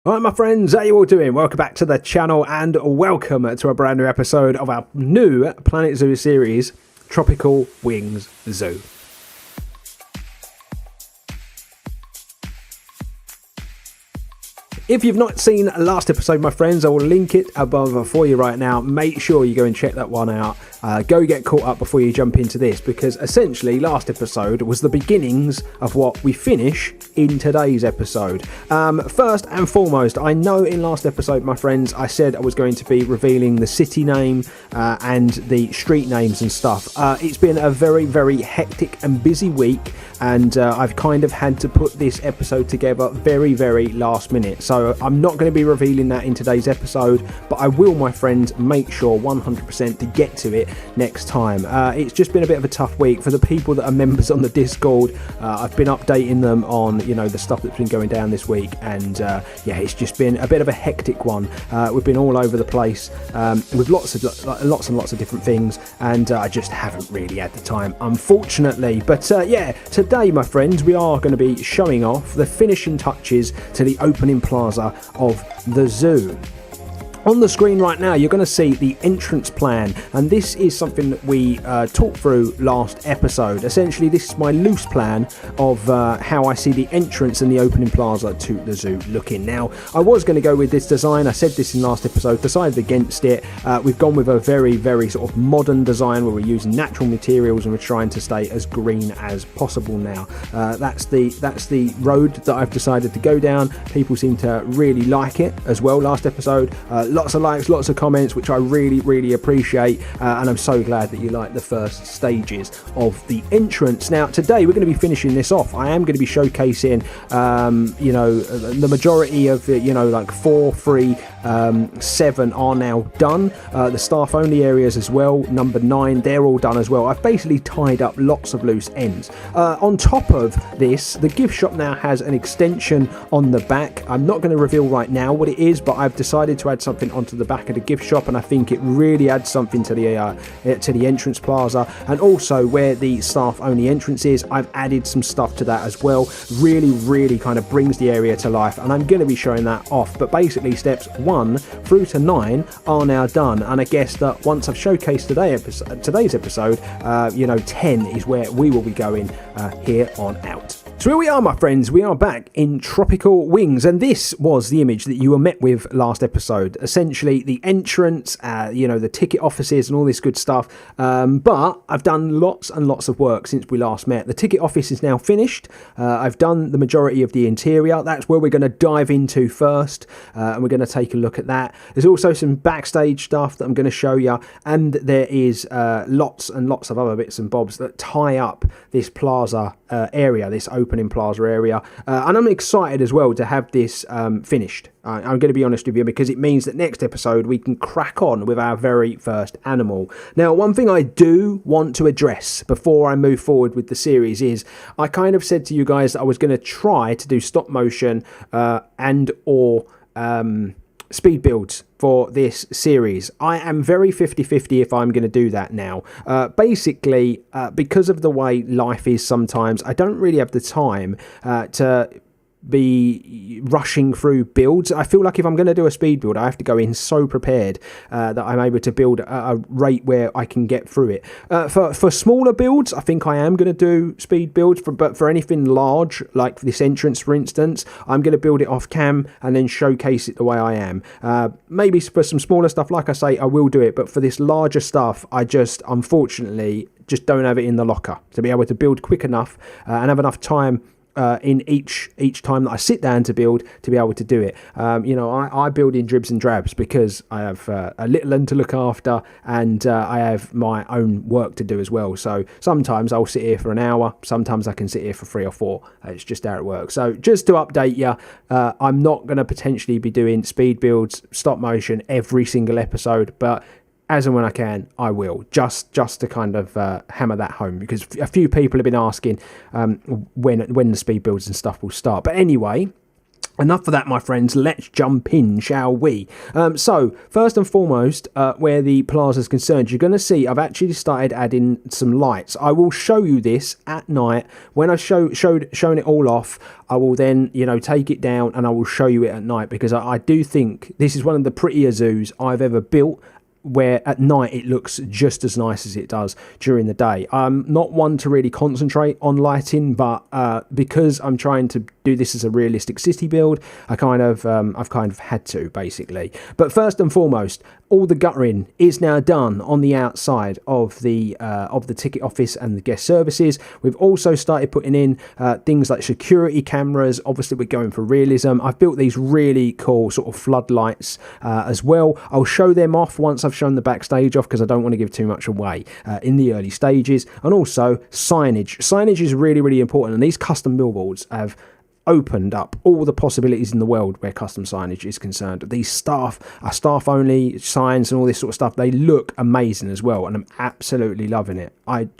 Alright my friends, how you all doing? Welcome back to the channel and welcome to a brand new episode of our new Planet Zoo series, Tropical Wings Zoo. If you've not seen last episode, my friends, I will link it above for you right now. Make sure you go and check that one out. Go get caught up before you jump into this, because essentially last episode was the beginnings of what we finish in today's episode. First and foremost, I know in last episode, my friends, I said I was going to be revealing the city name and the street names and stuff. It's been a very, very hectic and busy week, and I've kind of had to put this episode together very, very last minute. So I'm not going to be revealing that in today's episode, but I will, my friends, make sure 100% to get to it next time. It's just been a bit of a tough week for the people that are members on the Discord. I've been updating them on, the stuff that's been going down this week, and yeah, it's just been a bit of a hectic one. We've been all over the place with lots and lots of different things, and I just haven't really had the time, unfortunately. But yeah, today, my friends, we are going to be showing off the finishing touches to the opening plaza of the zoo. On the screen right now, you're going to see the entrance plan, and this is something that we talked through last episode. Essentially, this is my loose plan of how I see the entrance and the opening plaza to the zoo looking. Now, I was going to go with this design. I said this in last episode, decided against it. We've gone with a very, very sort of modern design where we're using natural materials and we're trying to stay as green as possible now. That's the road that I've decided to go down. People seem to really like it as well last episode. Lots of likes, lots of comments, which I really, really appreciate, and I'm so glad that you like the first stages of the entrance. Now, today we're going to be finishing this off. I am going to be showcasing, the majority of the, like 4, 3, 7 are now done. The staff only areas as well, number 9, they're all done as well. I've basically tied up lots of loose ends. On top of this, the gift shop now has an extension on the back. I'm not going to reveal right now what it is, but I've decided to add something onto the back of the gift shop, and I think it really adds something to the entrance plaza. And also where the staff only entrance is, I've added some stuff to that as well. Really kind of brings the area to life, and I'm going to be showing that off. But basically steps 1 through to 9 are now done, and I guess that once I've showcased today's episode, 10 is where we will be going here on out. So here we are, my friends, we are back in Tropical Wings, and this was the image that you were met with last episode. Essentially the entrance, the ticket offices and all this good stuff, but I've done lots and lots of work since we last met. The ticket office is now finished. I've done the majority of the interior. That's where we're going to dive into first, and we're going to take a look at that. There's also some backstage stuff that I'm going to show you, and there is lots and lots of other bits and bobs that tie up this plaza area, this opening plaza area, and I'm excited as well to have this finished. I'm going to be honest with you, because it means that next episode we can crack on with our very first animal. Now, one thing I do want to address before I move forward with the series is I kind of said to you guys that I was going to try to do stop motion and or speed builds for this series. I am very 50-50 if I'm going to do that now. Basically, because of the way life is sometimes, I don't really have the time to be rushing through builds. I feel like if I'm going to do a speed build, I have to go in so prepared that I'm able to build a rate where I can get through it. For smaller builds, I think I am going to do speed builds, but for anything large, like this entrance, for instance, I'm going to build it off cam and then showcase it the way I am. Maybe for some smaller stuff, like I say, I will do it, but for this larger stuff, I just, unfortunately, just don't have it in the locker to be able to build quick enough and have enough time in each time that I sit down to build to be able to do it. I build in dribs and drabs because I have a little one to look after, and I have my own work to do as well. So sometimes I'll sit here for an hour, sometimes I can sit here for 3 or 4. It's just how it works. So just to update you, I'm not going to potentially be doing speed builds, stop motion every single episode, but as and when I can, I will, just to kind of hammer that home, because a few people have been asking when the speed builds and stuff will start. But anyway, enough of that, my friends. Let's jump in, shall we? So, first and foremost, where the plaza is concerned, you're going to see I've actually started adding some lights. I will show you this at night. When I've shown it all off, I will then, take it down and I will show you it at night, because I do think this is one of the prettier zoos I've ever built, where at night it looks just as nice as it does during the day. I'm not one to really concentrate on lighting, but because I'm trying to do this as a realistic city build, I've kind of had to, basically. But first and foremost, all the guttering is now done on the outside of the ticket office and the guest services. We've also started putting in things like security cameras. Obviously, we're going for realism. I've built these really cool sort of floodlights as well. I'll show them off once I've shown the backstage off, because I don't want to give too much away in the early stages. And also signage. Signage is really, really important, and these custom billboards have opened up all the possibilities in the world where custom signage is concerned. These staff only signs and all this sort of stuff, they look amazing as well, and I'm absolutely loving it.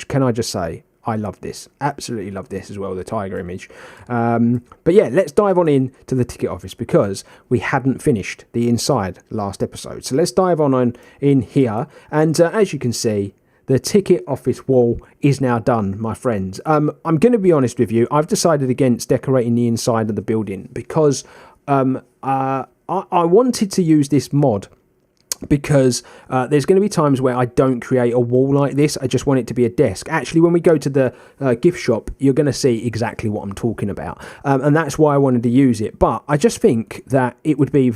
Can I just say, I love this. Absolutely love this as well, the tiger image. But yeah, let's dive on in to the ticket office, because we hadn't finished the inside last episode. So let's dive on in here. And as you can see, the ticket office wall is now done, my friends. I'm going to be honest with you. I've decided against decorating the inside of the building, because I wanted to use this mod, because there's going to be times where I don't create a wall like this. I just want it to be a desk. Actually, when we go to the gift shop, you're going to see exactly what I'm talking about. And that's why I wanted to use it. But I just think that it would be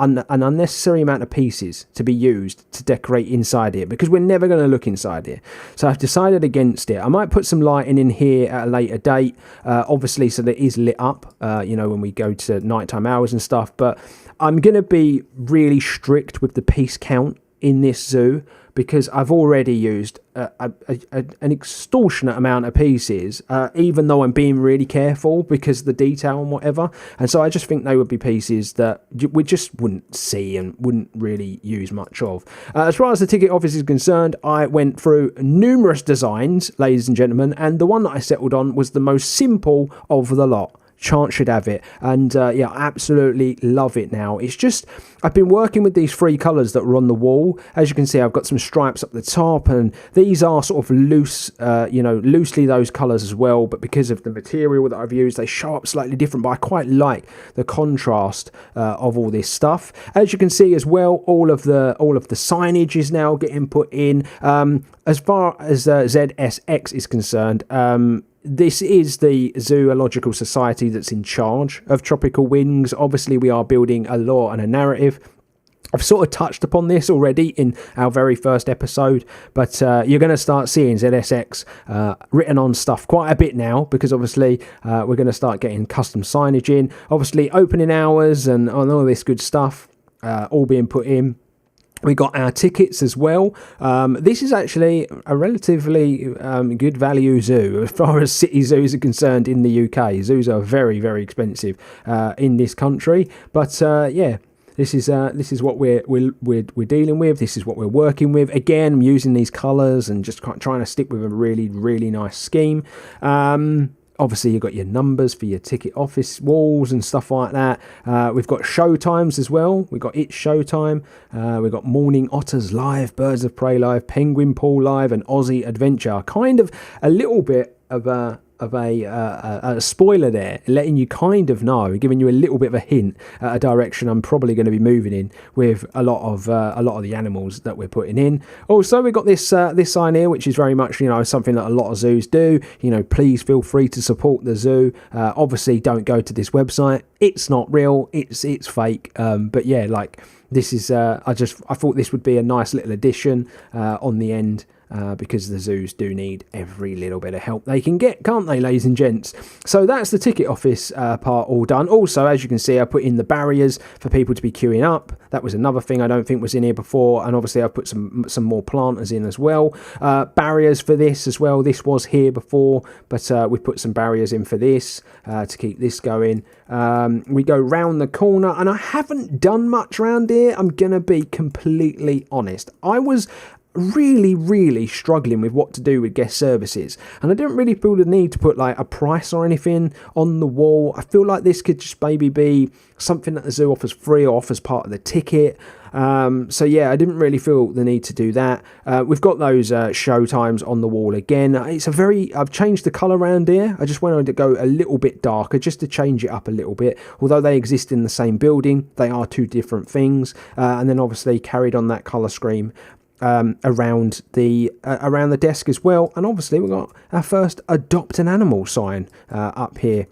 an unnecessary amount of pieces to be used to decorate inside here, because we're never going to look inside here. So I've decided against it. I might put some lighting in here at a later date, obviously, so that it is lit up, when we go to nighttime hours and stuff. But I'm going to be really strict with the piece count in this zoo, because I've already used an extortionate amount of pieces, even though I'm being really careful because of the detail and whatever. And so I just think they would be pieces that we just wouldn't see and wouldn't really use much of. As far as the ticket office is concerned, I went through numerous designs, ladies and gentlemen, and the one that I settled on was the most simple of the lot. Chance should have it, and I absolutely love it now. It's just, I've been working with these three colours that were on the wall. As you can see, I've got some stripes up the top, and these are sort of loose, loosely those colours as well, but because of the material that I've used, they show up slightly different, but I quite like the contrast of all this stuff. As you can see as well, all of the signage is now getting put in. As far as ZSX is concerned, this is the Zoological Society that's in charge of Tropical Wings. Obviously, we are building a lore and a narrative. I've sort of touched upon this already in our very first episode, but you're going to start seeing ZSX written on stuff quite a bit now, because obviously we're going to start getting custom signage in. Obviously, opening hours and all this good stuff all being put in. We got our tickets as well. This is actually a relatively good value zoo as far as city zoos are concerned in the UK. Zoos are very, very expensive in this country, but this is what we're dealing with. This is what we're working with. Again, I'm using these colours and just trying to stick with a really, really nice scheme. Obviously, you've got your numbers for your ticket office walls and stuff like that. We've got show times as well. We've got It's Showtime. We've got Morning Otters live, Birds of Prey live, Penguin Pool live, and Aussie Adventure. Kind of a little bit of a spoiler there, letting you kind of know, giving you a little bit of a hint at a direction I'm probably going to be moving in with a lot of the animals that we're putting in. Also, we've got this sign here, which is very much something that a lot of zoos do. Please feel free to support the zoo. Obviously, don't go to this website. It's not real. It's fake. But yeah, like this is. I thought this would be a nice little addition on the end. Because the zoos do need every little bit of help they can get, can't they, ladies and gents? So that's the ticket office part all done. Also, as you can see, I put in the barriers for people to be queuing up. That was another thing I don't think was in here before, and obviously I've put some more planters in as well. Barriers for this as well. This was here before, but we put some barriers in for this to keep this going. We go round the corner, and I haven't done much round here. I'm gonna be completely honest. I was really struggling with what to do with guest services, and I didn't really feel the need to put like a price or anything on the wall. I feel like this could just maybe be something that the zoo offers free or offers part of the ticket. So yeah, I didn't really feel the need to do that. We've got those show times on the wall again. I've changed the colour around here. I just wanted to go a little bit darker just to change it up a little bit. Although they exist in the same building, they are two different things. And then obviously carried on that colour scheme around the desk as well. And obviously we've got our first adopt an animal sign up here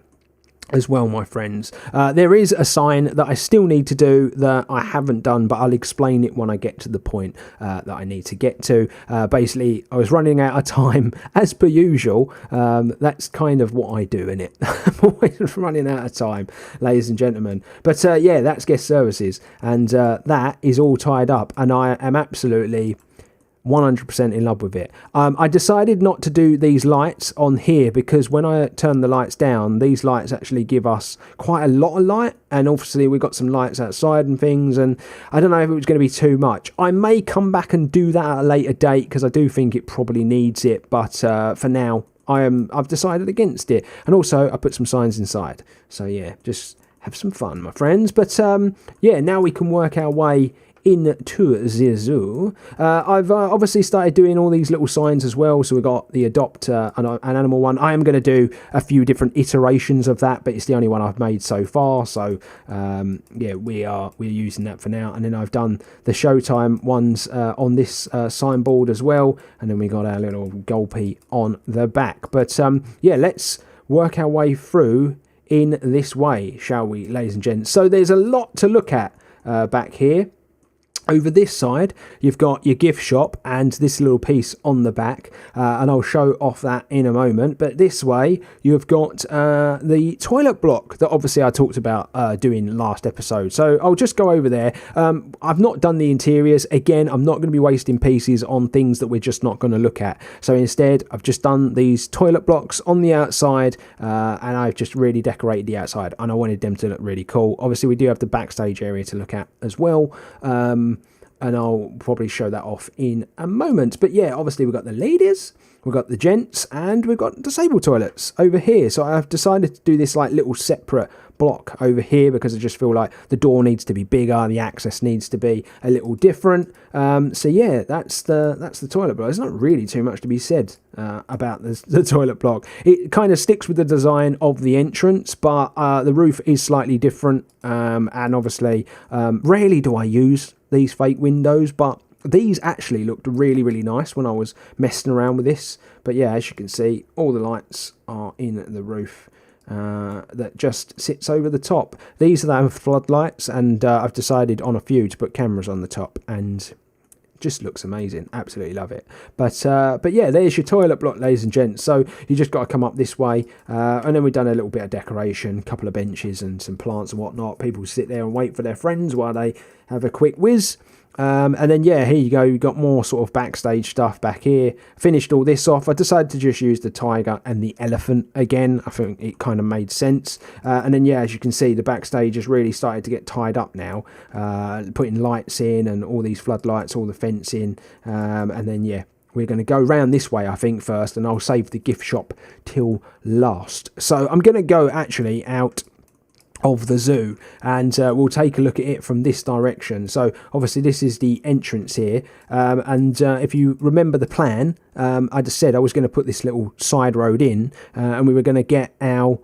as well, my friends. There is a sign that I still need to do that I haven't done, but I'll explain it when I get to the point that I need to get to. Basically, I was running out of time as per usual. That's kind of what I do, innit? I'm always running out of time, ladies and gentlemen. But yeah, that's guest services, and that is all tied up, and I am absolutely 100% in love with it. I decided not to do these lights on here because when I turn the lights down, these lights actually give us quite a lot of light, and obviously we've got some lights outside and things, and I don't know if it was going to be too much. I may come back and do that at a later date because I do think it probably needs it, but for now I've decided against it. And also I put some signs inside, so yeah, just have some fun, my friends. But yeah, now we can work our way into the zoo. I've obviously started doing all these little signs as well. So we've got the adopt an animal one. I am going to do a few different iterations of that, but it's the only one I've made so far. So yeah, we're using that for now. And then I've done the Showtime ones on this signboard as well. And then we got our little gulpy on the back. But yeah, let's work our way through in this way, shall we, ladies and gents? So there's a lot to look at back here. Over this side, you've got your gift shop and this little piece on the back, and I'll show off that in a moment. But this way, you've got the toilet block that obviously I talked about doing last episode. So I'll just go over there. I've not done the interiors. Again, I'm not going to be wasting pieces on things that we're just not going to look at. So instead, I've just done these toilet blocks on the outside, and I've just really decorated the outside, and I wanted them to look really cool. Obviously, we do have the backstage area to look at as well. And I'll probably show that off in a moment. But yeah, obviously we've got the ladies, we've got the gents, and we've got disabled toilets over here. So I've decided to do this like little separate block over here because I just feel like the door needs to be bigger, the access needs to be a little different. So yeah, that's the toilet block. There's not really too much to be said about the toilet block. It kind of sticks with the design of the entrance, but the roof is slightly different, and obviously rarely do I use these fake windows, but these actually looked really nice when I was messing around with this. But yeah, as you can see, all the lights are in the roof that just sits over the top. These are the floodlights, and I've decided on a few to put cameras on the top, and just looks amazing. Absolutely love it. But yeah, there's your toilet block, ladies and gents. So you just got to come up this way, and then we've done a little bit of decoration, a couple of benches and some plants and whatnot. People sit there and wait for their friends while they have a quick whiz. And then yeah, here you go, you've got more sort of backstage stuff back here. Finished all this off. I decided to just use the tiger and the elephant again. I think it kind of made sense. And then yeah, as you can see, the backstage has really started to get tied up now, putting lights in and all these floodlights, all the fencing, and then yeah, we're going to go round this way, I think, first, and I'll save the gift shop till last. So I'm going to go actually out of the zoo, and we'll take a look at it from this direction. So obviously this is the entrance here, and if you remember the plan, I just said I was going to put this little side road in, and we were going to get our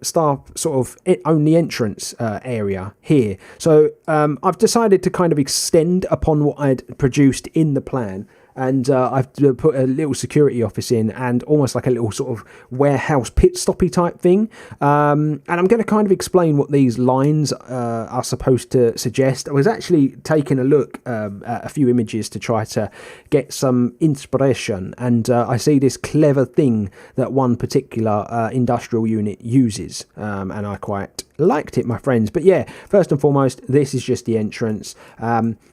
staff sort of own the entrance area here. So I've decided to kind of extend upon what I'd produced in the plan, and I've put a little security office in and almost like a little sort of warehouse pit stoppy type thing, and I'm going to kind of explain what these lines are supposed to suggest. I was actually taking a look at a few images to try to get some inspiration, and I see this clever thing that one particular industrial unit uses, and I quite liked it, my friends. But yeah, first and foremost, this is just the entrance,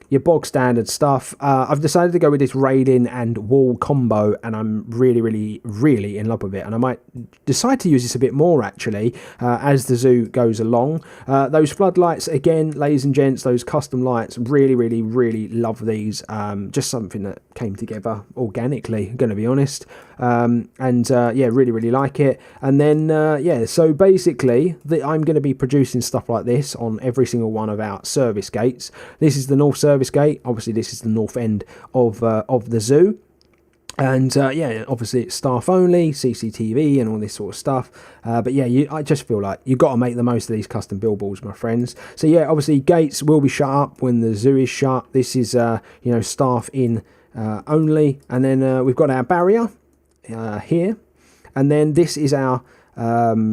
your bog standard stuff. I've decided to go with this railing and wall combo, and I'm really in love with it, and I might decide to use this a bit more actually as the zoo goes along. Those floodlights again, ladies and gents, those custom lights, really love these. Just something that came together organically, gonna be honest. Yeah, really like it. And then yeah, so basically I'm going to be producing stuff like this on every single one of our service gates. This is the north service gate, obviously this is the north end of the zoo. And yeah, obviously it's staff only, CCTV and all this sort of stuff. But yeah, I just feel like you've got to make the most of these custom billboards, my friends. So yeah, obviously gates will be shut up when the zoo is shut. This is, you know, staff in only. And then we've got our barrier here. And then this is our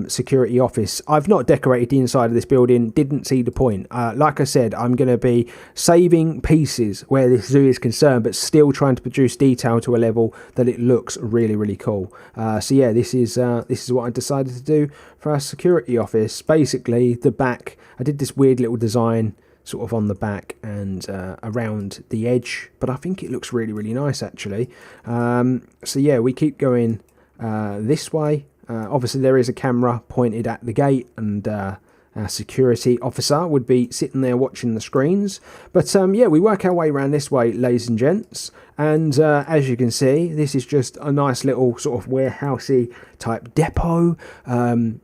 security office. I've not decorated the inside of this building, didn't see the point. Like I said, I'm going to be saving pieces where this zoo is concerned, but still trying to produce detail to a level that it looks really cool. So yeah, this is what I decided to do for our security office. Basically the back, I did this weird little design sort of on the back and around the edge, but I think it looks really nice actually. So yeah, we keep going this way. Obviously there is a camera pointed at the gate, and our security officer would be sitting there watching the screens. But yeah, we work our way around this way, ladies and gents, and as you can see, this is just a nice little sort of warehousey type depot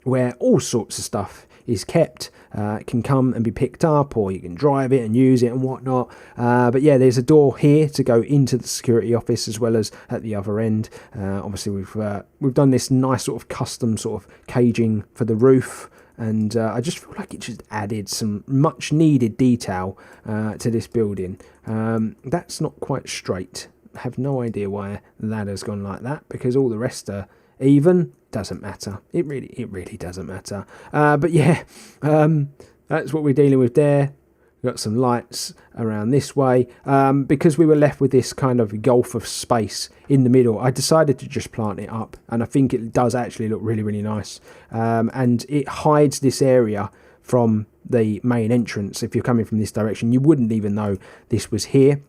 where all sorts of stuff is kept. It can come and be picked up, or you can drive it and use it and whatnot. But yeah, there's a door here to go into the security office as well as at the other end. Obviously we've done this nice sort of custom sort of caging for the roof, and I just feel like it just added some much needed detail to this building. That's not quite straight. I have no idea why that has gone like that, because all the rest are even. Doesn't matter. It really doesn't matter. But yeah, that's what we're dealing with there. We've got some lights around this way. Because we were left with this kind of gulf of space in the middle, I decided to just plant it up, and I think it does actually look really nice. And it hides this area from the main entrance. If you're coming from this direction, you wouldn't even know this was here.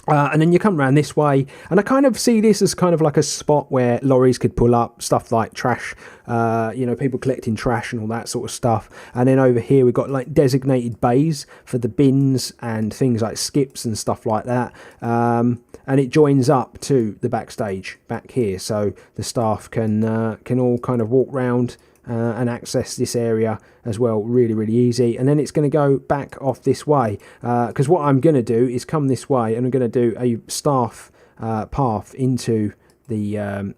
And then you come around this way, and I kind of see this as kind of like a spot where lorries could pull up, stuff like trash, you know, people collecting trash and all that sort of stuff. And then over here we've got like designated bays for the bins and things like skips and stuff like that. And it joins up to the backstage back here, so the staff can all kind of walk round and access this area as well, really easy. And then it's going to go back off this way, because what I'm going to do is come this way, and I'm going to do a staff path into the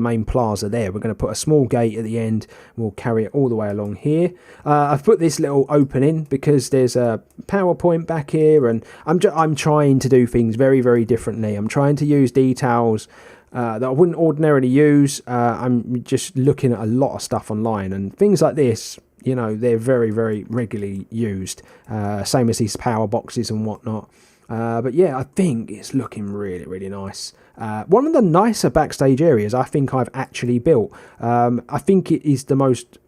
main plaza there. We're going to put a small gate at the end. We'll carry it all the way along here. I've put this little opening because there's a PowerPoint back here, and I'm trying to do things very differently. I'm trying to use details that I wouldn't ordinarily use. I'm just looking at a lot of stuff online, and things like this, you know, they're very regularly used. Same as these power boxes and whatnot. But yeah, I think it's looking really nice. One of the nicer backstage areas I think I've actually built. I think it is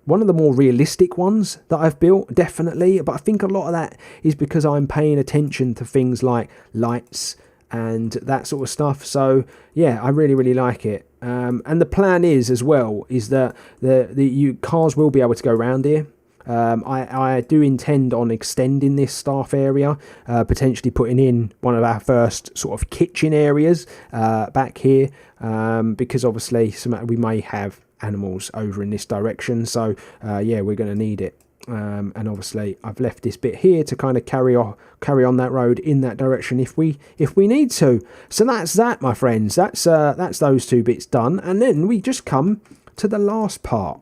one of the more realistic ones that I've built, definitely. But I think a lot of that is because I'm paying attention to things like lights and that sort of stuff. So yeah, I really like it. And the plan is as well is that the cars will be able to go around here. I do intend on extending this staff area, potentially putting in one of our first sort of kitchen areas back here, because obviously we may have animals over in this direction. So yeah, we're going to need it. And obviously I've left this bit here to kind of carry on that road in that direction if we need to. So that's that, my friends. That's those two bits done, and then we just come to the last part,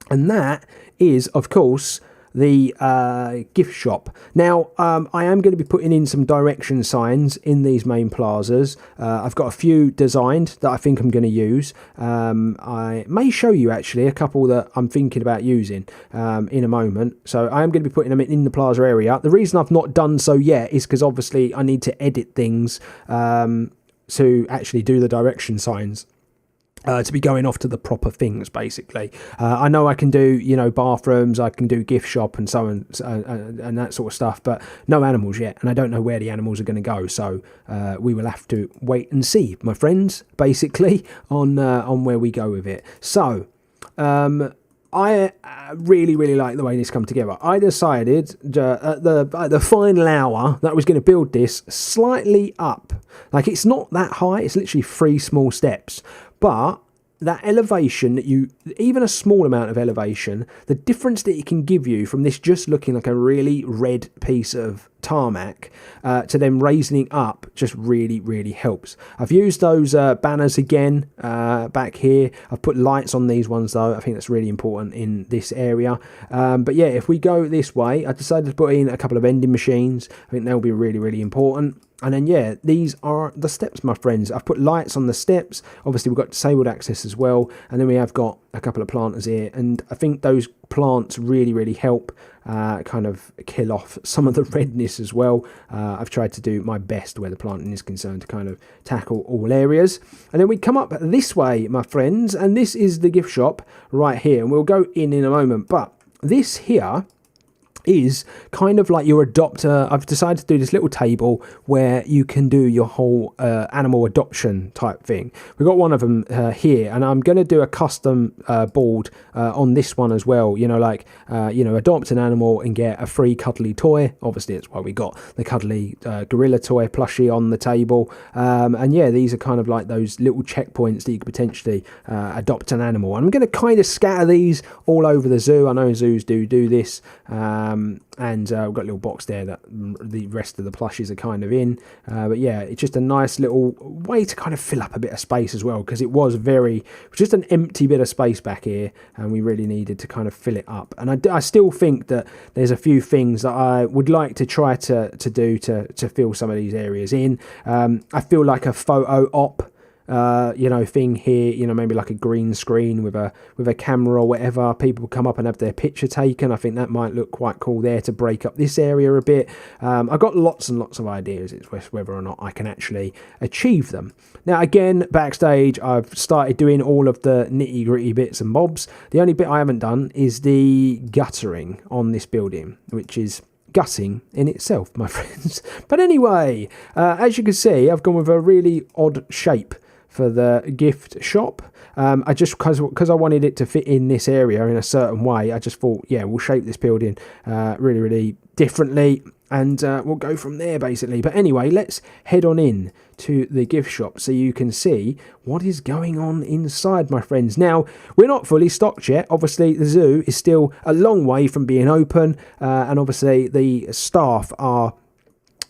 and that is of course the gift shop. Now I am going to be putting in some direction signs in these main plazas. I've got a few designed that I think I'm going to use. I may show you actually a couple that I'm thinking about using in a moment. So I am going to be putting them in the plaza area. The reason I've not done so yet is because obviously I need to edit things to actually do the direction signs. to be going off to the proper things, basically. I know I can do, you know, bathrooms, I can do gift shop and so on, and that sort of stuff, but no animals yet, and I don't know where the animals are going to go, so we will have to wait and see, my friends, basically, on where we go with it. So, I really like the way this come together. I decided at the final hour that I was going to build this slightly up. Like, it's not that high, it's literally 3 small steps. But that elevation that even a small amount of elevation, the difference that it can give you from this just looking like a really red piece of tarmac to them raising it up just really helps. I've used those banners again back here. I've put lights on these ones though. I think that's really important in this area. But yeah, if we go this way, I decided to put in a couple of vending machines. I think they'll be really important. And then, yeah, these are the steps, my friends. I've put lights on the steps. Obviously, we've got disabled access as well. And then we have got a couple of planters here. And I think those plants really help kind of kill off some of the redness as well. I've tried to do my best where the planting is concerned to kind of tackle all areas. And then we come up this way, my friends. And this is the gift shop right here. And we'll go in a moment. But this here is kind of like your adopter. I've decided to do this little table where you can do your whole animal adoption type thing. We've got one of them here, and I'm going to do a custom board on this one as well. You know, like, you know, adopt an animal and get a free cuddly toy. Obviously, it's why we got the cuddly gorilla toy plushie on the table. And yeah, these are kind of like those little checkpoints that you could potentially adopt an animal. I'm going to kind of scatter these all over the zoo. I know zoos do this. And we've got a little box there that the rest of the plushies are kind of in. But yeah, it's just a nice little way to kind of fill up a bit of space as well, because it was just an empty bit of space back here, and we really needed to kind of fill it up. And I still think that there's a few things that I would like to try to do to fill some of these areas in. I feel like a photo op you know, thing here, you know, maybe like a green screen with a camera or whatever. People come up and have their picture taken. I think that might look quite cool there to break up this area a bit. I've got lots and lots of ideas. It's whether or not I can actually achieve them. Now, again, backstage, I've started doing all of the nitty gritty bits and bobs. The only bit I haven't done is the guttering on this building, which is gutting in itself, my friends. But anyway, as you can see, I've gone with a really odd shape for the gift shop. I just, because I wanted it to fit in this area in a certain way, I just thought, yeah, we'll shape this building really differently, and we'll go from there basically. But anyway, let's head on in to the gift shop so you can see what is going on inside, my friends. Now, we're not fully stocked yet. Obviously, the zoo is still a long way from being open, and obviously the staff are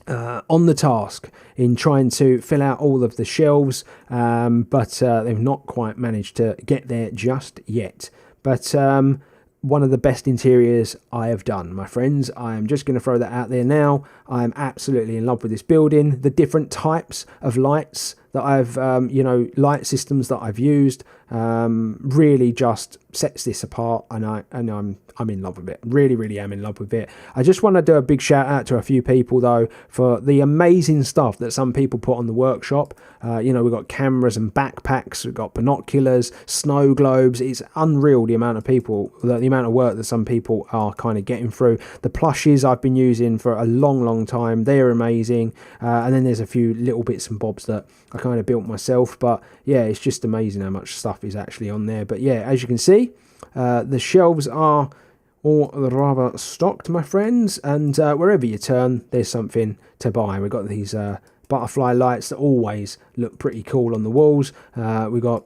on the task in trying to fill out all of the shelves, but they've not quite managed to get there just yet. But one of the best interiors I have done, my friends. I am just going to throw that out there now. I am absolutely in love with this building. The different types of lights that I've, you know, light systems that I've used, really just sets this apart, and I'm in love with it. Really am in love with it. I just want to do a big shout out to a few people though for the amazing stuff that some people put on the workshop. You know, we've got cameras and backpacks, we've got binoculars, snow globes. It's unreal the amount of work that some people are kind of getting through. The plushies I've been using for a long time, they're amazing. And then there's a few little bits and bobs that I kind of built myself, but yeah, it's just amazing how much stuff is actually on there. But yeah, as you can see, the shelves are all rather stocked, my friends, and wherever you turn, there's something to buy. We've got these butterfly lights that always look pretty cool on the walls. We've got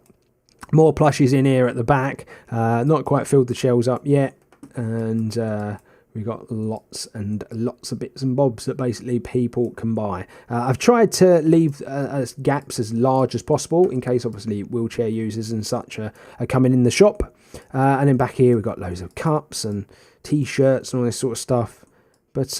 more plushies in here at the back. Not quite filled the shelves up yet, and we've got lots and lots of bits and bobs that basically people can buy. I've tried to leave gaps as large as possible in case obviously wheelchair users and such are coming in the shop. And then back here we've got loads of cups and t-shirts and all this sort of stuff. But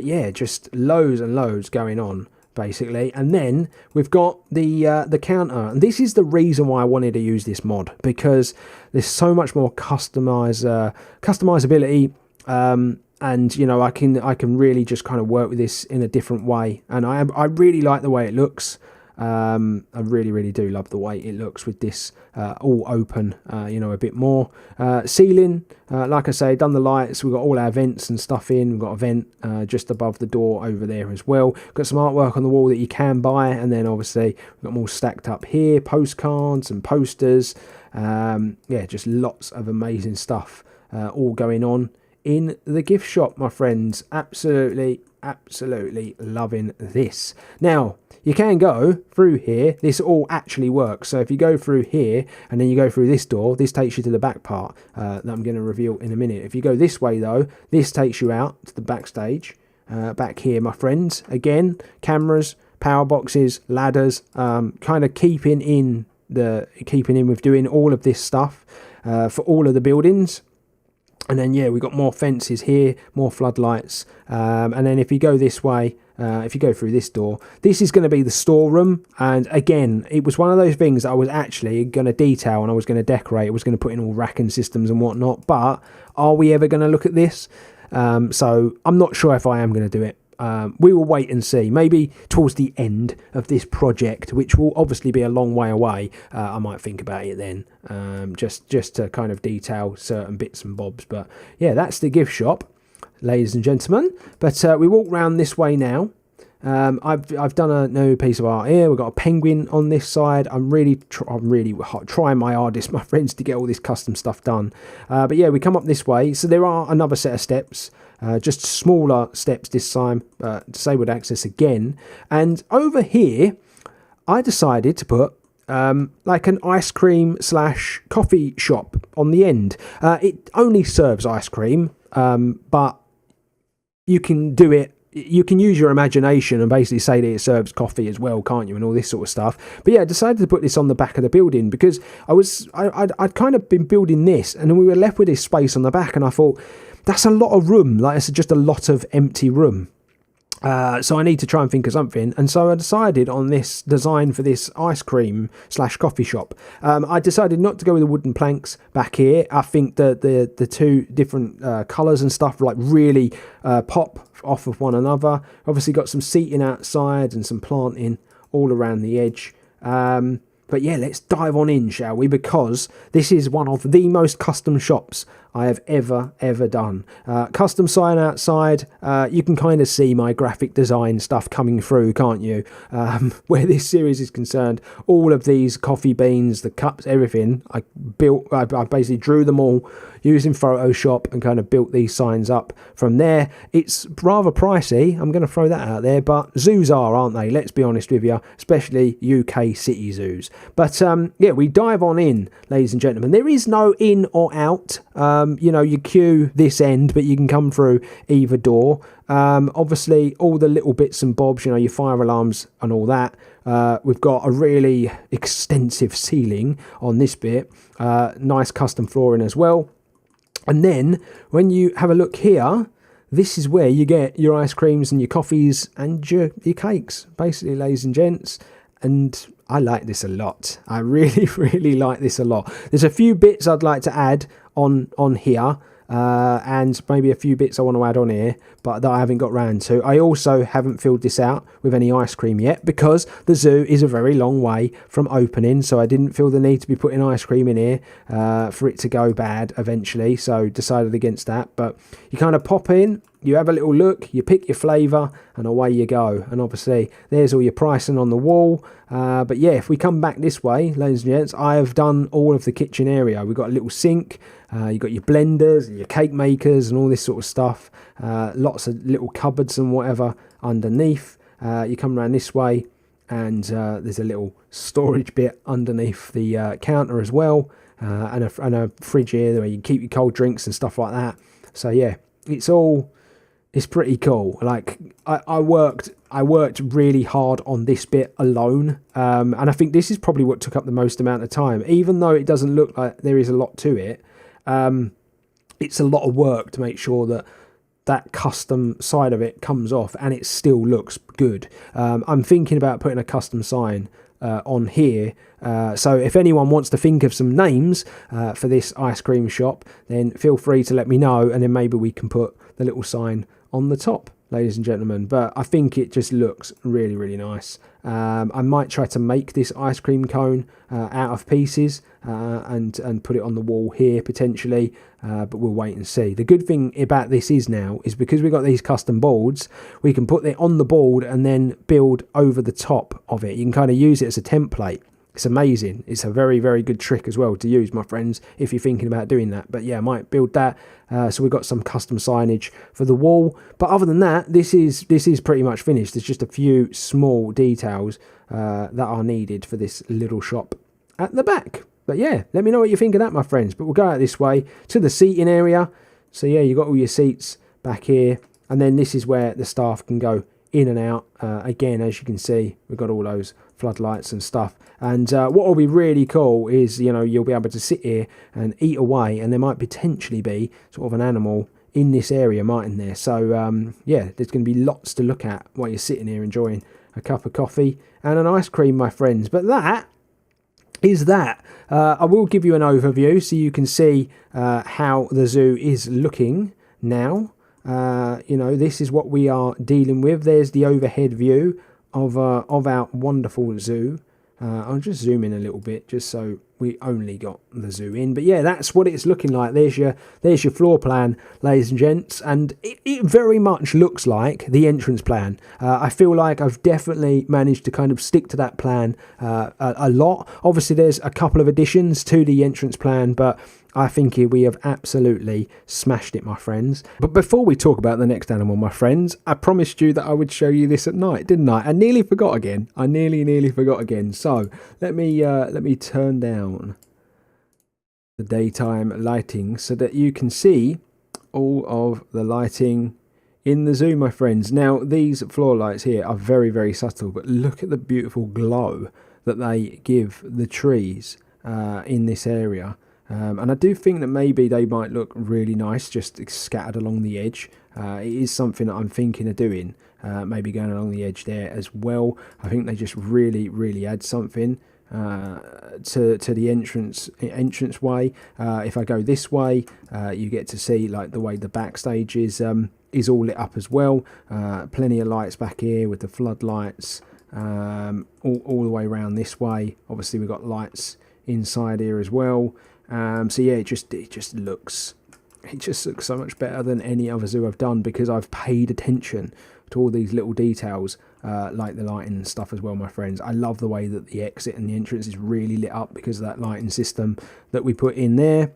yeah, just loads and loads going on basically. And then we've got the counter, and this is the reason why I wanted to use this mod, because there's so much more customizability. And you know, I can really just kind of work with this in a different way, and I really like the way it looks. I really do love the way it looks with this all open, you know, a bit more. Ceiling, like I say, done the lights. We've got all our vents and stuff in. We've got a vent just above the door over there as well. Got some artwork on the wall that you can buy, and then obviously we've got them all stacked up here, postcards and posters. Yeah, just lots of amazing stuff all going on in the gift shop, my friends. Absolutely loving this. Now, you can go through here. This all actually works. So if you go through here and then you go through this door, this takes you to the back part that I'm going to reveal in a minute. If you go this way though, this takes you out to the backstage. Back here, my friends, again, cameras, power boxes, ladders, kind of keeping in with doing all of this stuff for all of the buildings. And then, yeah, we've got more fences here, more floodlights. And then if you go this way, if you go through this door, this is going to be the storeroom. And again, it was one of those things that I was actually going to detail and I was going to decorate. I was going to put in all racking systems and whatnot. But are we ever going to look at this? So I'm not sure if I am going to do it. We will wait and see. Maybe towards the end of this project, which will obviously be a long way away, I might think about it then, just to kind of detail certain bits and bobs. But yeah, that's the gift shop, ladies and gentlemen. But we walk round this way now. I've done a new piece of art here. We've got a penguin on this side. I'm really trying my hardest, my friends, to get all this custom stuff done. But yeah, we come up this way. So there are another set of steps. Just smaller steps this time, disabled access again. And over here, I decided to put like an ice cream / coffee shop on the end. It only serves ice cream, but you can do it. You can use your imagination and basically say that it serves coffee as well, can't you? And all this sort of stuff. But yeah, I decided to put this on the back of the building because I'd kind of been building this, and then we were left with this space on the back, and I thought, that's a lot of room. Like, it's just a lot of empty room. So I need to try and think of something. And so I decided on this design for this ice cream / coffee shop. I decided not to go with the wooden planks back here. I think that the two different colours and stuff like really pop off of one another. Obviously got some seating outside and some planting all around the edge. But yeah, let's dive on in, shall we? Because this is one of the most custom shops I have ever done. Custom sign outside. You can kind of see my graphic design stuff coming through, can't you? Where this series is concerned, all of these coffee beans, the cups, everything, I basically drew them all using Photoshop and kind of built these signs up from there. It's rather pricey, I'm going to throw that out there, but zoos aren't they? Let's be honest with you, especially UK city zoos. But yeah, we dive on in, ladies and gentlemen. There is no in or out. You know, you queue this end, but you can come through either door. Obviously, all the little bits and bobs, you know, your fire alarms and all that. We've got a really extensive ceiling on this bit. Nice custom flooring as well. And then when you have a look here, this is where you get your ice creams and your coffees and your cakes, basically, ladies and gents. And I like this a lot. I really like this a lot. There's a few bits I'd like to add on here, and maybe a few bits I want to add on here, but that I haven't got round to. I also haven't filled this out with any ice cream yet because the zoo is a very long way from opening, so I didn't feel the need to be putting ice cream in here for it to go bad eventually, so decided against that. But you kind of pop in, you have a little look, you pick your flavour, and away you go. And obviously, there's all your pricing on the wall. But yeah, if we come back this way, ladies and gents, I have done all of the kitchen area. We've got a little sink, you've got your blenders, and your cake makers, and all this sort of stuff. Lots of little cupboards and whatever underneath. You come around this way, and there's a little storage bit underneath the counter as well, and a fridge here where you can keep your cold drinks and stuff like that. So yeah, it's pretty cool. Like I worked really hard on this bit alone, and I think this is probably what took up the most amount of time. Even though it doesn't look like there is a lot to it, it's a lot of work to make sure that custom side of it comes off and it still looks good. I'm thinking about putting a custom sign on here, so if anyone wants to think of some names for this ice cream shop, then feel free to let me know, and then maybe we can put the little sign on the top, ladies and gentlemen, but I think it just looks really, really nice. I might try to make this ice cream cone out of pieces and put it on the wall here potentially, but we'll wait and see. The good thing about this is now is because we've got these custom boards, we can put it on the board and then build over the top of it. You can kind of use it as a template. It's amazing. It's a very, very good trick as well to use, my friends, if you're thinking about doing that. But yeah, I might build that. So we've got some custom signage for the wall. But other than that, this is pretty much finished. There's just a few small details that are needed for this little shop at the back. But yeah, let me know what you think of that, my friends. But we'll go out this way to the seating area. So yeah, you've got all your seats back here. And then this is where the staff can go in and out. Again, as you can see, we've got all those floodlights and stuff. And what will be really cool is, you know, you'll be able to sit here and eat away, and there might potentially be sort of an animal in this area, mightn't there? So yeah, there's going to be lots to look at while you're sitting here enjoying a cup of coffee and an ice cream, my friends. But that is that. I will give you an overview so you can see how the zoo is looking now. You know, this is what we are dealing with. There's the overhead view of our wonderful zoo. I'll just zoom in a little bit just so we only got the zoo in. But yeah, that's what it's looking like. There's your floor plan, ladies and gents, and it very much looks like the entrance plan. I feel like I've definitely managed to kind of stick to that plan a lot. Obviously, there's a couple of additions to the entrance plan, but I think we have absolutely smashed it, my friends. But before we talk about the next animal, my friends, I promised you that I would show you this at night, didn't I? I nearly forgot again. I nearly forgot again. So let me turn down the daytime lighting so that you can see all of the lighting in the zoo, my friends. Now, these floor lights here are very, very subtle, but look at the beautiful glow that they give the trees in this area. And I do think that maybe they might look really nice just scattered along the edge. It is something that I'm thinking of doing, maybe going along the edge there as well. I think they just really add something to the entrance way. If I go this way, you get to see like the way the backstage is all lit up as well. Plenty of lights back here with the floodlights all the way around this way. Obviously we've got lights inside here as well. So yeah, it just looks so much better than any other zoo I've done because I've paid attention to all these little details like the lighting and stuff as well, my friends. I love the way that the exit and the entrance is really lit up because of that lighting system that we put in there.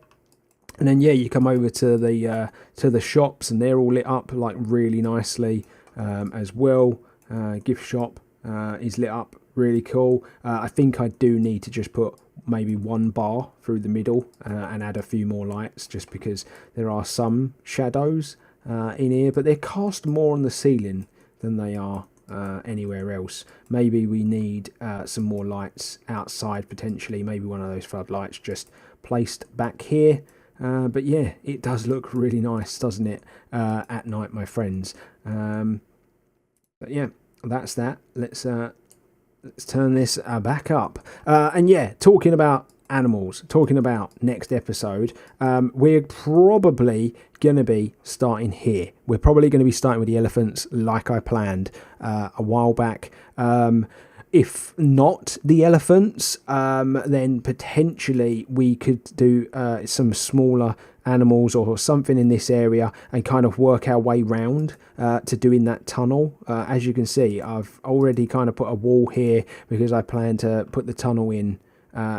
And then yeah, you come over to the shops and they're all lit up like really nicely as well. Gift shop is lit up really cool. I think I do need to just put maybe one bar through the middle and add a few more lights just because there are some shadows in here, but they're cast more on the ceiling than they are anywhere else. Maybe we need some more lights outside potentially, maybe one of those floodlights just placed back here. But yeah, it does look really nice, doesn't it, at night, my friends. But yeah, that's that. Let's turn this back up. And yeah, talking about animals, talking about next episode, we're probably going to be starting here. We're probably going to be starting with the elephants like I planned a while back. If not the elephants, then potentially we could do some smaller animals or something in this area and kind of work our way round to doing that tunnel. As you can see, I've already kind of put a wall here because I plan to put the tunnel in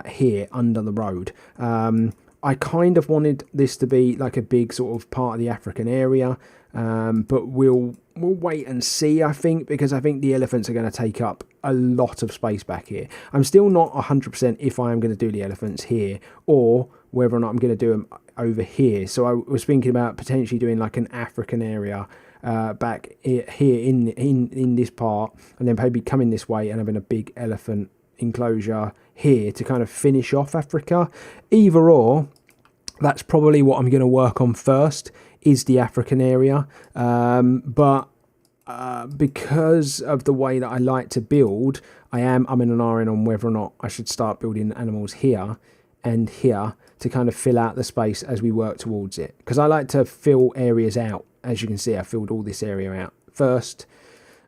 here under the road. I kind of wanted this to be like a big sort of part of the African area, but we'll wait and see, I think, because I think the elephants are going to take up a lot of space back here. I'm still not 100% if I am going to do the elephants here or whether or not I'm going to do them over here. So I was thinking about potentially doing like an African area back here in this part, and then maybe coming this way and having a big elephant enclosure here to kind of finish off Africa. Either or, that's probably what I'm going to work on first, is the African area. But because of the way that I like to build, I'm in an iron on whether or not I should start building animals here and here to kind of fill out the space as we work towards it. Because I like to fill areas out. As you can see, I filled all this area out first.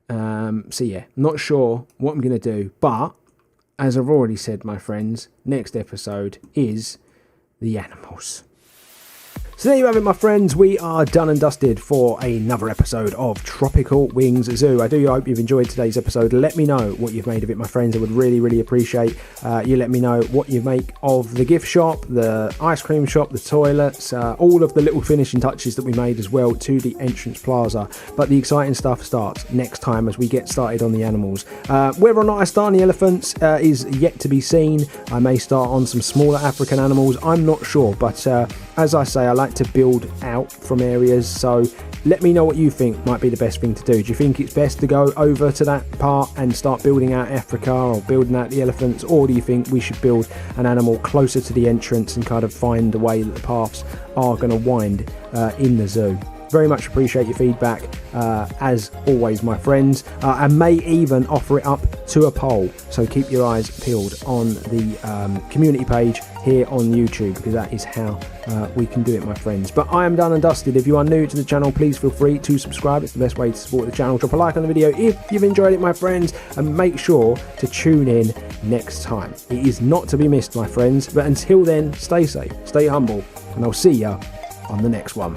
So yeah, not sure what I'm going to do, but as I've already said, my friends, next episode is the animals. So there you have it, my friends. We are done and dusted for another episode of Tropical Wings Zoo. I do hope you've enjoyed today's episode. Let me know what you've made of it, my friends. I would really, really appreciate you let me know what you make of the gift shop, the ice cream shop, the toilets, all of the little finishing touches that we made as well to the Entrance Plaza. But the exciting stuff starts next time as we get started on the animals. Whether or not I start on the elephants is yet to be seen. I may start on some smaller African animals. I'm not sure, but as I say, I like to build out from areas, so let me know what you think might be the best thing to do. Do you think it's best to go over to that part and start building out Africa or building out the elephants, or do you think we should build an animal closer to the entrance and kind of find the way that the paths are going to wind in the zoo? Very much appreciate your feedback, as always, my friends. I may even offer it up to a poll, so keep your eyes peeled on the community page here on YouTube, because that is how we can do it, my friends. But I am done and dusted. If you are new to the channel, please feel free to subscribe. It's the best way to support the channel. Drop a like on the video if you've enjoyed it, my friends, and make sure to tune in next time. It is not to be missed, my friends. But until then, stay safe, stay humble, and I'll see you on the next one.